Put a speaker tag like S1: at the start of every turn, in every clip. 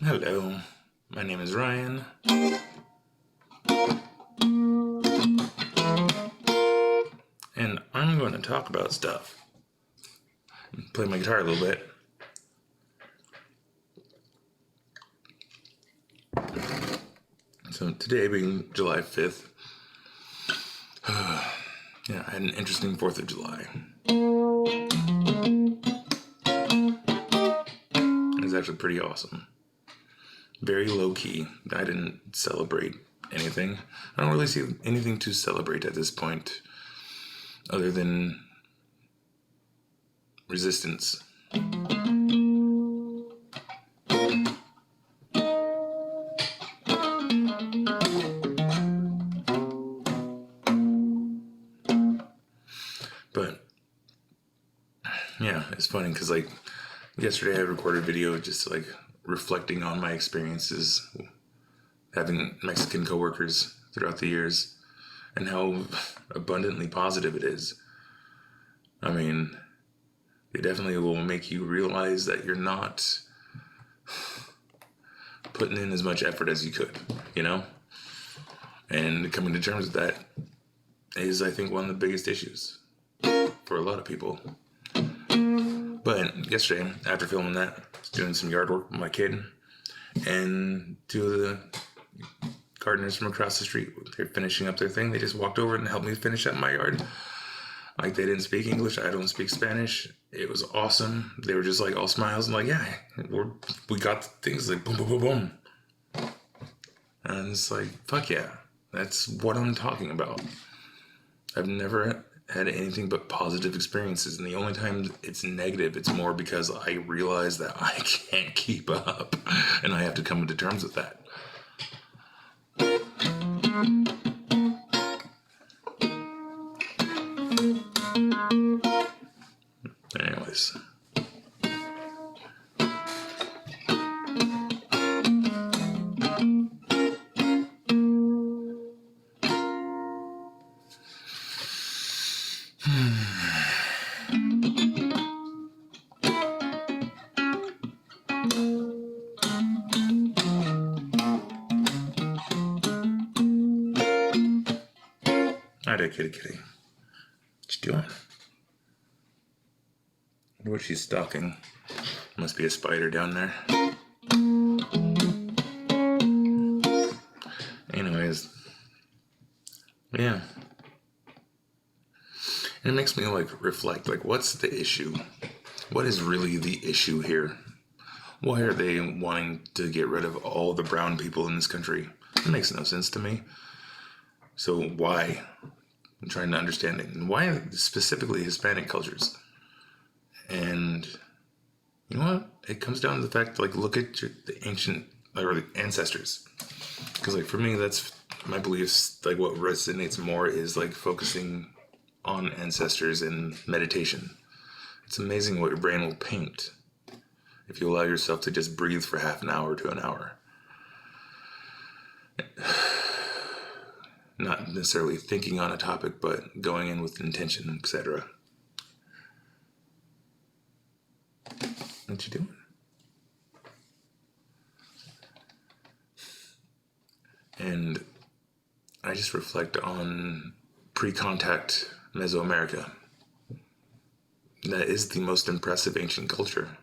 S1: Hello, my name is Ryan. And I'm going to talk about stuff. Play my guitar a little bit. So today being July 5th, yeah, I had an interesting 4th of July. It was actually pretty awesome. Very low-key. I didn't celebrate anything. I don't really see anything to celebrate at this point other than resistance. But yeah, it's funny because like yesterday I recorded a video just like reflecting on my experiences having Mexican coworkers throughout the years and how abundantly positive it is. I mean, they definitely will make you realize that you're not putting in as much effort as you could, you know? And coming to terms with that is, I think, one of the biggest issues for a lot of people. But yesterday, after filming that, I was doing some yard work with my kid, and two of the gardeners from across the street, they're finishing up their thing. They just walked over and helped me finish up my yard. Like, they didn't speak English. I don't speak Spanish. It was awesome. They were just like all smiles and like, yeah, we got things like boom, boom, boom, boom. And it's like, fuck yeah. That's what I'm talking about. I've never had anything but positive experiences, and the only time it's negative, it's more because I realize that I can't keep up, and I have to come to terms with that. Anyways. Hi there, kitty. What you doing? I wonder what she's stalking. Must be a spider down there. Anyways. Yeah. And it makes me like reflect, like, what's the issue? What is really the issue here? Why are they wanting to get rid of all the brown people in this country? It makes no sense to me. So why? I'm trying to understand it. And why specifically Hispanic cultures? And you know what? It comes down to the fact, like, look at the ancient, or the ancestors. Because, like, for me, that's my beliefs. Like, what resonates more is, like, focusing on ancestors and meditation. It's amazing what your brain will paint if you allow yourself to just breathe for half an hour to an hour. Not necessarily thinking on a topic, but going in with intention, etc. What you doing? And I just reflect on pre-contact Mesoamerica. That is the most impressive ancient culture.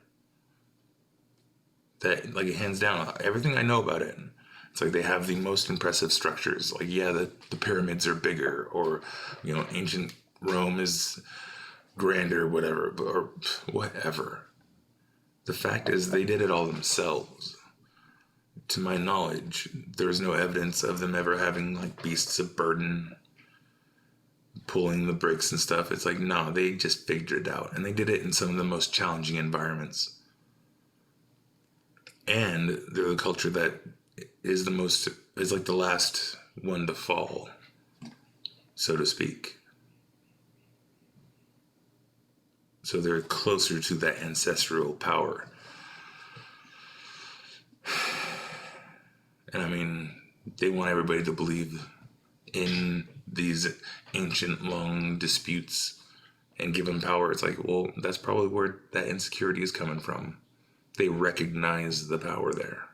S1: That, like, hands down, everything I know about it, it's like they have the most impressive structures. Like, yeah, the pyramids are bigger, or, you know, ancient Rome is grander, whatever, or whatever. The fact is, they did it all themselves. To my knowledge, there is no evidence of them ever having, like, beasts of burden pulling the bricks and stuff. It's like, no, they just figured it out. And they did it in some of the most challenging environments. And they're the culture that is like the last one to fall, so to speak. So they're closer to that ancestral power. And I mean, they want everybody to believe in these ancient long disputes and give them power. It's like, well, that's probably where that insecurity is coming from. They recognize the power there.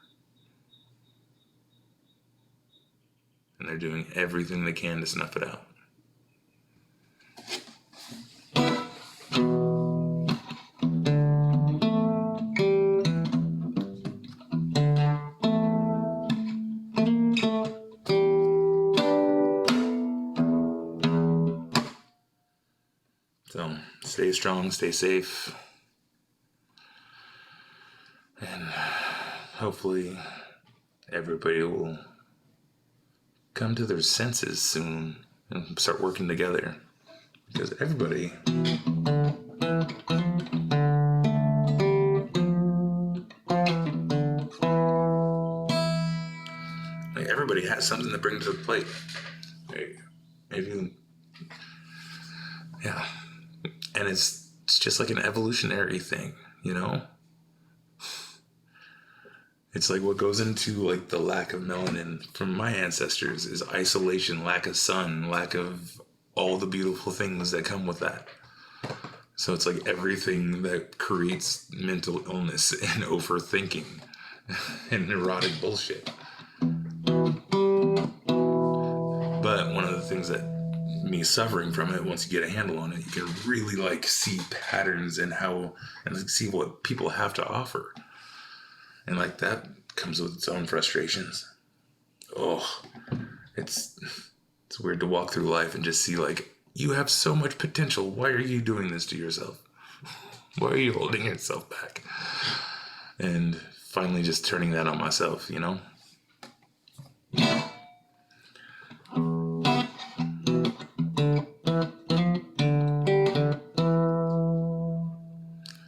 S1: and they're doing everything they can to snuff it out. So stay strong, stay safe, and hopefully everybody will come to their senses soon and start working together, because everybody has something to bring to the plate. Maybe, yeah, and it's just like an evolutionary thing, you know. It's like what goes into like the lack of melanin from my ancestors is isolation, lack of sun, lack of all the beautiful things that come with that. So it's like everything that creates mental illness and overthinking and neurotic bullshit. But one of the things that me suffering from it, once you get a handle on it, you can really like see patterns and see what people have to offer. And like that comes with its own frustrations. Oh, it's weird to walk through life and just see like, you have so much potential. Why are you doing this to yourself? Why are you holding yourself back? And finally just turning that on myself, you know?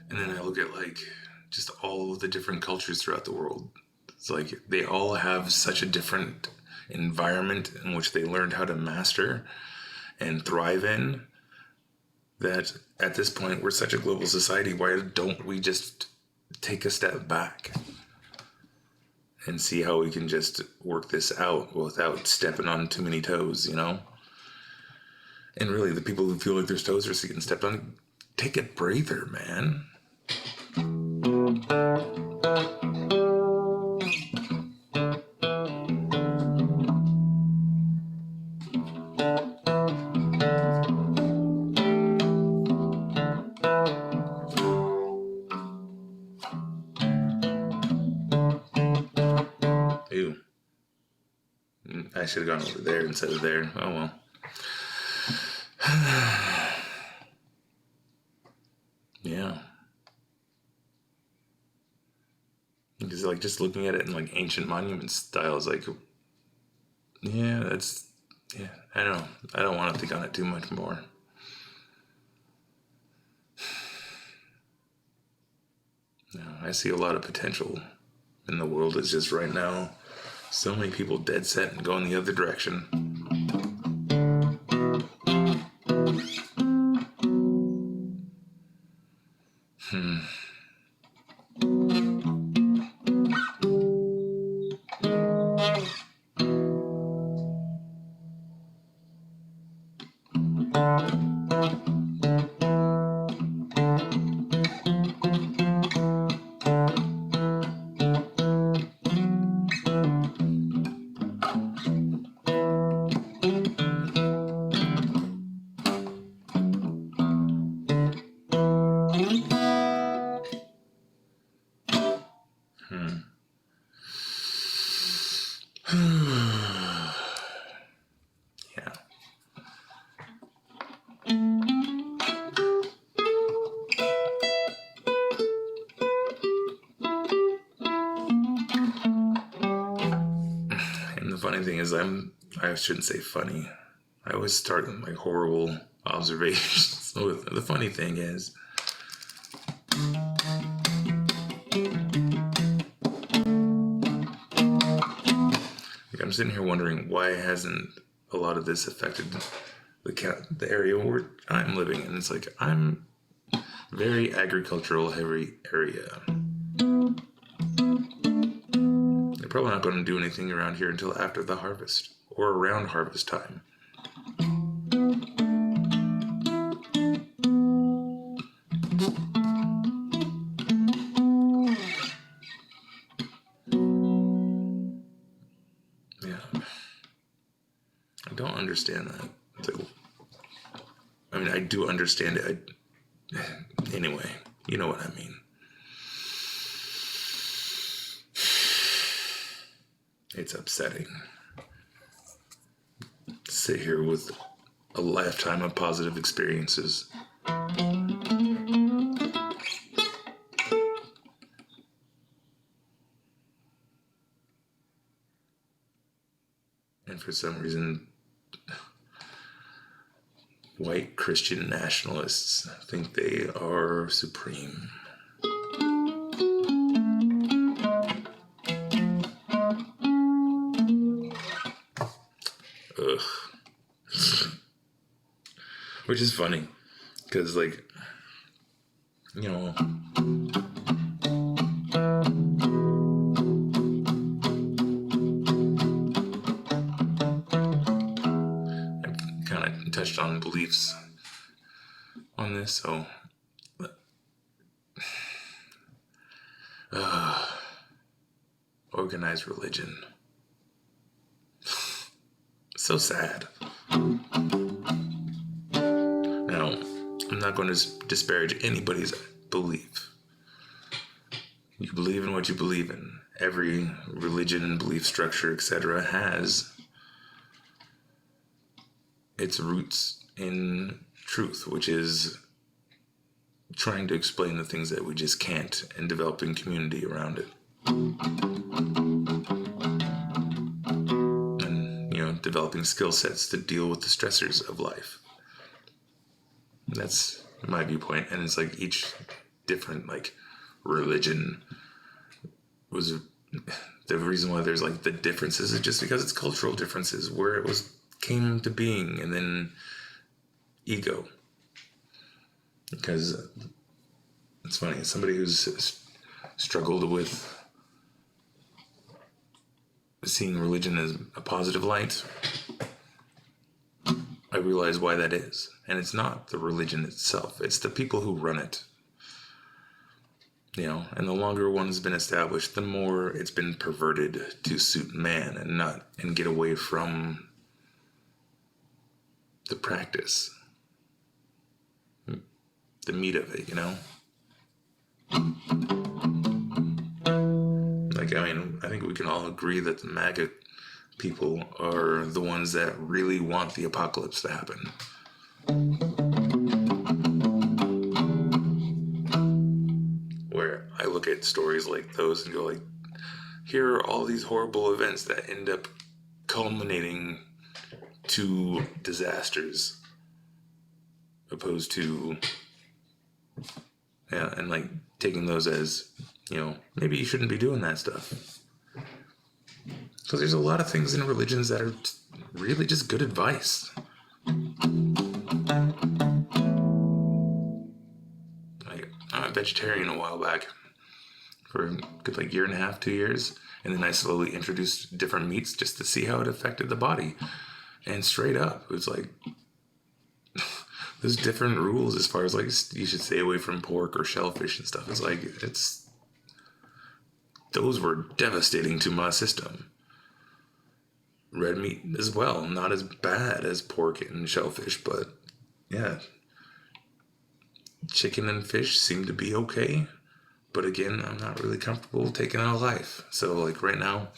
S1: And then I look at like just all of the different cultures throughout the world. It's like they all have such a different environment in which they learned how to master and thrive in, that at this point we're such a global society. Why don't we just take a step back and see how we can just work this out without stepping on too many toes, you know? And really, the people who feel like their toes are getting stepped on, take a breather, man. Ew. I should have gone over there instead of there. Oh well. Yeah. Because like just looking at it in like ancient monument style is like, yeah, I don't know. I don't want to think on it too much more. No, I see a lot of potential in the world. It's just right now, so many people dead set and going the other direction. Yeah. And the funny thing is, I shouldn't say funny. I always start with my horrible observations. So the funny thing is, I'm sitting here wondering why hasn't a lot of this affected the area where I'm living in. It's like, I'm very agricultural heavy area. They're probably not going to do anything around here until after the harvest or around harvest time. Yeah. don't understand that. It's like, I mean, I do understand it. Anyway, you know what I mean. It's upsetting. Sit here with a lifetime of positive experiences. And for some reason, white Christian nationalists think they are supreme. Ugh. Which is funny, because, like, you know, I kind of touched on beliefs on this, so organized religion. So sad. Now, I'm not going to disparage anybody's belief. You believe in what you believe in. Every religion, belief structure, etc. has its roots in truth, which is trying to explain the things that we just can't and developing community around it. And, you know, developing skill sets to deal with the stressors of life. That's my viewpoint. And it's like each different, like, religion was the reason why there's, like, the differences is just because it's cultural differences where it was came to being, and then ego. Because it's funny, somebody who's struggled with seeing religion as a positive light, I realize why that is. And it's not the religion itself, it's the people who run it. You know, and the longer one's been established, the more it's been perverted to suit man and get away from the practice, the meat of it, you know? Like, I mean, I think we can all agree that the MAGA people are the ones that really want the apocalypse to happen. Where I look at stories like those and go like, here are all these horrible events that end up culminating to disasters, opposed to, yeah, and like taking those as, you know, maybe you shouldn't be doing that stuff. Because there's a lot of things in religions that are really just good advice. Like, I'm a vegetarian a while back for a good, like, year and a half, 2 years, and then I slowly introduced different meats just to see how it affected the body. And straight up, it was like, there's different rules as far as, like, you should stay away from pork or shellfish and stuff. It's like, those were devastating to my system. Red meat as well, not as bad as pork and shellfish, but yeah. Chicken and fish seem to be okay, but again, I'm not really comfortable taking out a life. So, like, right now,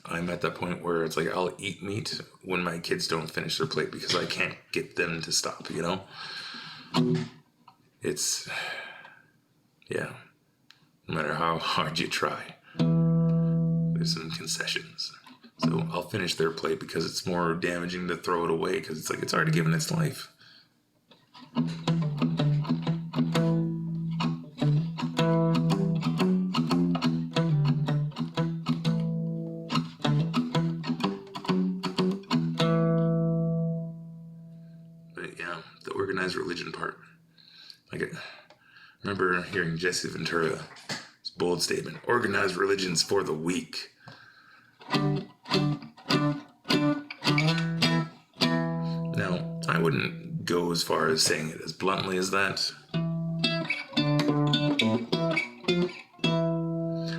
S1: I'm at that point where it's like I'll eat meat when my kids don't finish their plate because I can't get them to stop, you know? It's, yeah, no matter how hard you try, there's some concessions. So I'll finish their plate because it's more damaging to throw it away because it's like it's already given its life. Religion part. Like, I remember hearing Jesse Ventura's bold statement, organized religions for the weak. Now, I wouldn't go as far as saying it as bluntly as that,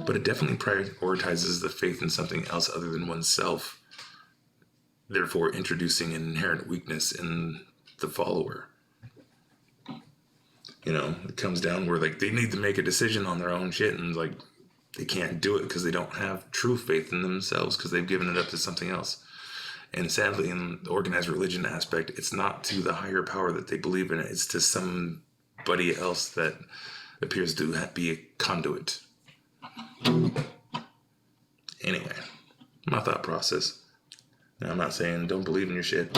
S1: but it definitely prioritizes the faith in something else other than oneself therefore introducing an inherent weakness in the follower. You know, it comes down where like they need to make a decision on their own shit, and like they can't do it because they don't have true faith in themselves because they've given it up to something else. And sadly, in the organized religion aspect, it's not to the higher power that they believe in it. It's to somebody else that appears to be a conduit. Anyway, my thought process. Now, I'm not saying don't believe in your shit.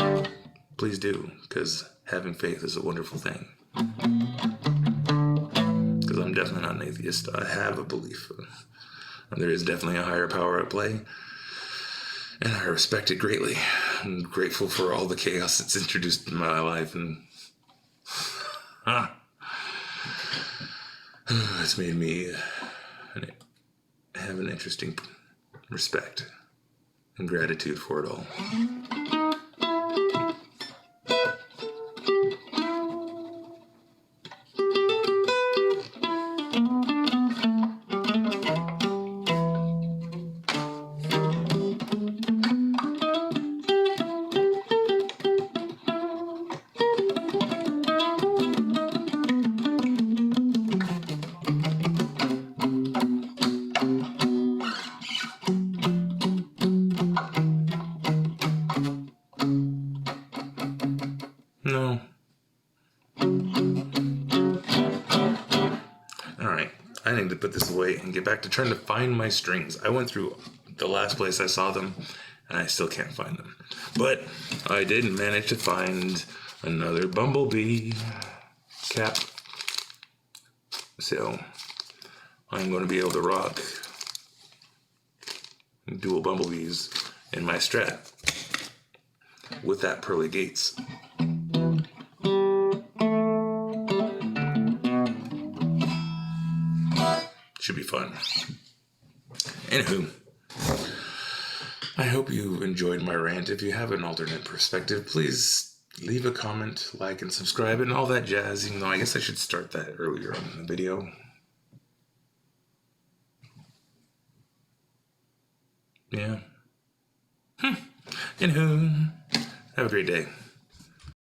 S1: Please do, because having faith is a wonderful thing. Because I'm definitely not an atheist. I have a belief. There is definitely a higher power at play. And I respect it greatly. I'm grateful for all the chaos that's introduced in my life. And it's made me have an interesting respect and gratitude for it all. No. Alright, I need to put this away and get back to trying to find my strings. I went through the last place I saw them, and I still can't find them. But I did manage to find another bumblebee cap. So I'm going to be able to rock dual bumblebees in my Strat with that pearly gates. Should be fun. Anywho, I hope you enjoyed my rant. If you have an alternate perspective, please leave a comment, like, and subscribe, and all that jazz, even though I guess I should start that earlier on the video. Yeah. Anywho, have a great day.